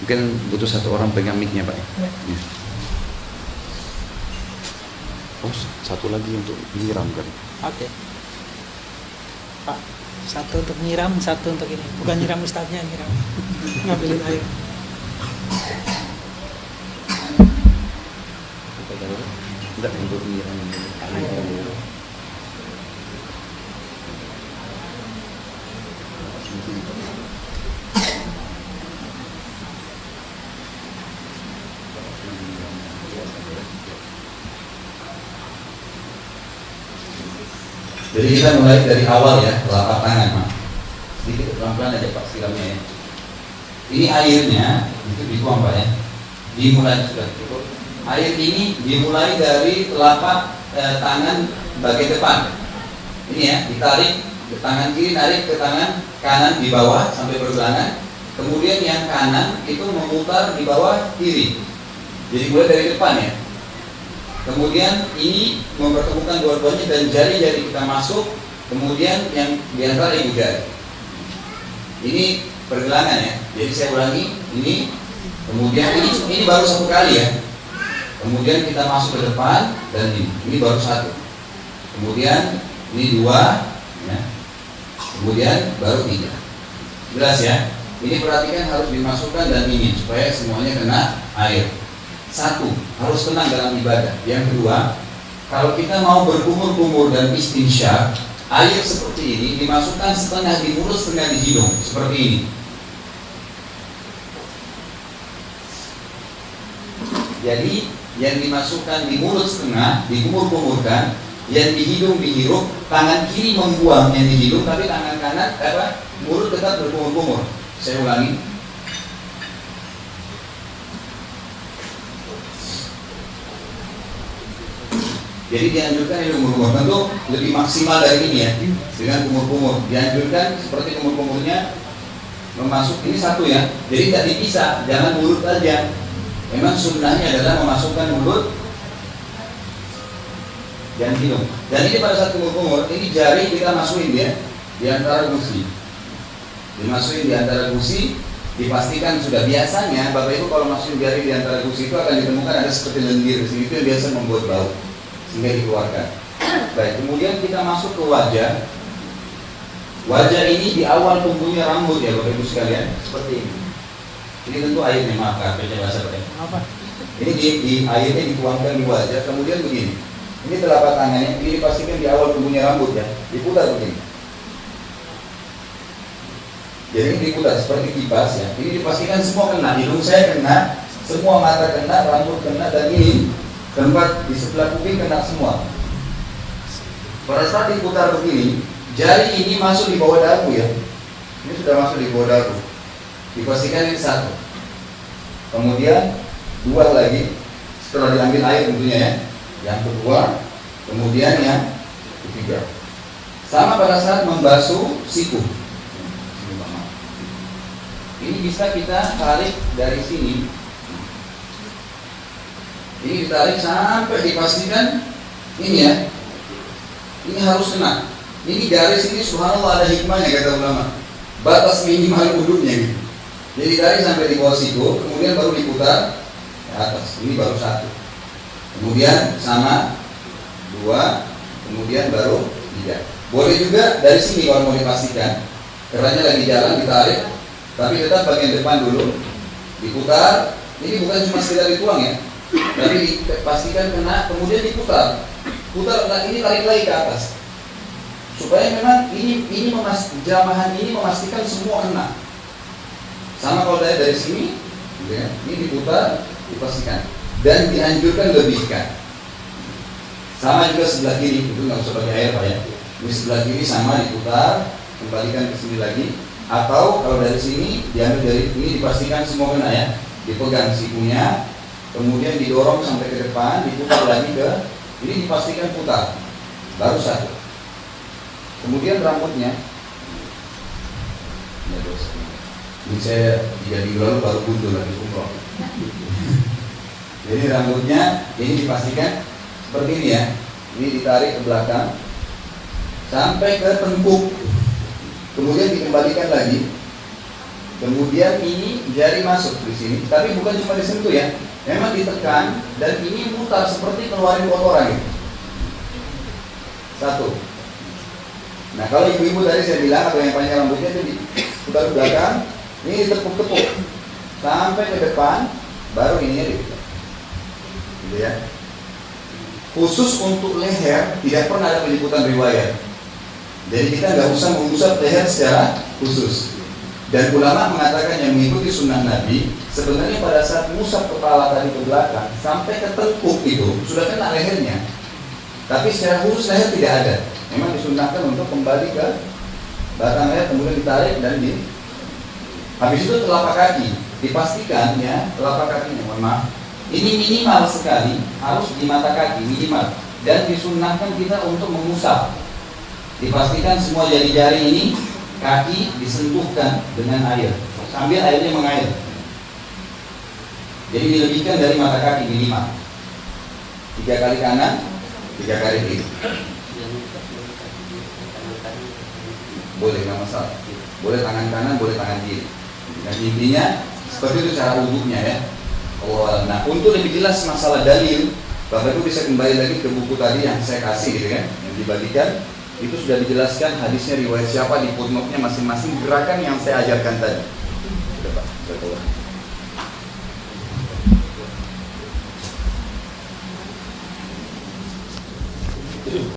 Mungkin butuh satu orang pegang mic-nya Pak. Ya. Ya. Oh, satu lagi untuk nyiram kan? Oke. Pak, satu untuk nyiram, satu untuk ini. Bukan nyiram ustadznya, nyiram. Ngambilin air. Enggak, untuk nyiram air. Jadi kita mulai dari awal ya, telapak tangan, Pak. Sedikit pelan-pelan aja Pak siramnya ya. Ini airnya itu dituang Pak ya. Dimulai sudah cukup. Air ini dimulai dari telapak tangan bagian depan. Ini ya, ditarik ke tangan kiri, narik ke tangan kanan di bawah sampai bergelangan. Kemudian yang kanan itu memutar di bawah kiri. Jadi mulai dari depan ya. Kemudian ini mempertemukan dua-duanya dan jari-jari kita masuk. Kemudian yang di antara ibu jari. Ini pergelangan ya. Jadi saya ulangi, ini kemudian ini baru satu kali ya. Kemudian kita masuk ke depan dan ini baru satu. Kemudian ini dua, ya. Kemudian baru tiga. Jelas ya. Ini perhatikan harus dimasukkan dan ini supaya semuanya kena air. Satu, harus tenang dalam ibadah. Yang kedua, kalau kita mau berkumur-kumur dan istinsyak, air seperti ini dimasukkan setengah di mulut, setengah di hidung, seperti ini. Jadi, yang dimasukkan di mulut setengah, dikumur-kumurkan, yang di hidung dihirup, tangan kiri membuang yang di hidung, tapi tangan kanan, mulut tetap berkumur-kumur. Saya ulangi. Jadi dianjurkan ini kumur-kumur, tentu lebih maksimal dari ini ya, dengan kumur-kumur. Dianjurkan seperti kumur-kumurnya memasuk ini satu ya. Jadi tidak dipisah, jangan mulut aja. Memang sunnahnya adalah memasukkan mulut dan hidung. Dan ini pada saat kumur-kumur, ini jari kita masukin ya di antara gusi. Dimasukin di antara gusi, dipastikan sudah. Biasanya Bapak Ibu kalau masukin jari di antara gusi itu akan ditemukan ada seperti lendir di sini, itu yang biasa membuat bau, sehingga dikeluarkan. Baik, kemudian kita masuk ke wajah. Wajah ini di awal tumbuhnya rambut ya Bapak Ibu sekalian, seperti ini. Ini tentu airnya, maaf karpetnya basah Pak. Apa? Ini di airnya dituangkan di wajah, kemudian begini. Ini telapak tangannya, ini dipastikan di awal tumbuhnya rambut ya, diputar begini. Jadi ini diputar seperti kipas ya. Ini dipastikan semua kena, hidung saya kena, semua mata kena, rambut kena, dan ini tempat di sebelah kuping kena semua. Pada saat diputar begini, jari ini masuk di bawah dagu ya. Ini sudah masuk di bawah dagu. Dipastikan ini satu. Kemudian dua lagi setelah diambil air tentunya ya. Yang kedua, kemudian yang ketiga. Sama pada saat membasuh siku. Ini bisa kita tarik dari sini. Ini ditarik sampai dipastikan ini ya. Ini harus kena. Ini garis ini subhanallah ada hikmahnya kata ulama. Batas minimal wudhunya gitu. Jadi tarik sampai di bawah siku, kemudian baru diputar ke atas. Ini baru satu. Kemudian sama dua, kemudian baru tiga. Boleh juga dari sini kalau mau dipastikan. Kerannya lagi jalan ditarik, tapi tetap bagian depan dulu diputar. Ini bukan cuma sekedar dituang ya, tapi dipastikan kena, kemudian diputar. Putar ini tarik lagi ke atas. Supaya memang ini jamahan ini memastikan semua kena. Sama kalau dari sini, ya, ini diputar, dipastikan dan dianjurkan lebihkan. Sama juga sebelah kiri, itu nggak usah pakai air Pak ya. Ini sebelah kiri sama diputar, kembalikan ke sini lagi. Atau kalau dari sini diambil dari ini dipastikan semua kena ya. Dipegang sikunya, kemudian didorong sampai ke depan, diputar lagi ke ini dipastikan putar. Baru satu. Kemudian rambutnya. Ini saya 3 minggu lalu baru gundul lagi umroh. Jadi rambutnya ini dipastikan seperti ini ya. Ini ditarik ke belakang sampai ke tengkuk. Kemudian dikembalikan lagi. Kemudian ini jari masuk di sini, tapi bukan cuma disentuh ya, memang ditekan dan ini mutar seperti keluarin kotoran gitu. Satu. Nah kalau ibu-ibu tadi saya bilang atau yang panjang rambutnya itu diputar ke belakang, ini ditepuk-tepuk sampai ke depan, baru ininya diputar. Gitu ya. Khusus untuk leher tidak pernah ada penyebutan riwayat. Jadi kita nggak usah mengusap leher secara khusus. Dan ulama mengatakan yang mengikuti sunnah Nabi sebenarnya pada saat mengusap kepala tadi ke belakang sampai ke tengkuk itu sudah kena lehernya. Tapi secara khusus leher tidak ada. Memang disunnahkan untuk kembali ke batang leher kemudian ditarik dan habis itu telapak kaki dipastikan ya telapak kakinya mohon maaf ini minimal sekali harus di mata kaki minimal dan disunnahkan kita untuk mengusap. Dipastikan semua jari-jari ini kaki disentuhkan dengan air sambil airnya mengalir. Jadi dilebihkan dari mata kaki minimal 3 kali kanan 3 kali kiri. Boleh nggak masalah. Boleh tangan kanan boleh tangan kiri. Dan intinya seperti itu cara wudhunya ya. Nah untuk lebih jelas masalah dalil Bapak Ibu bisa kembali lagi ke buku tadi yang saya kasih gitu kan yang dibagikan. Itu sudah dijelaskan hadisnya riwayat siapa di footnote-nya masing-masing gerakan yang saya ajarkan tadi. Sudah Pak, saya keluar.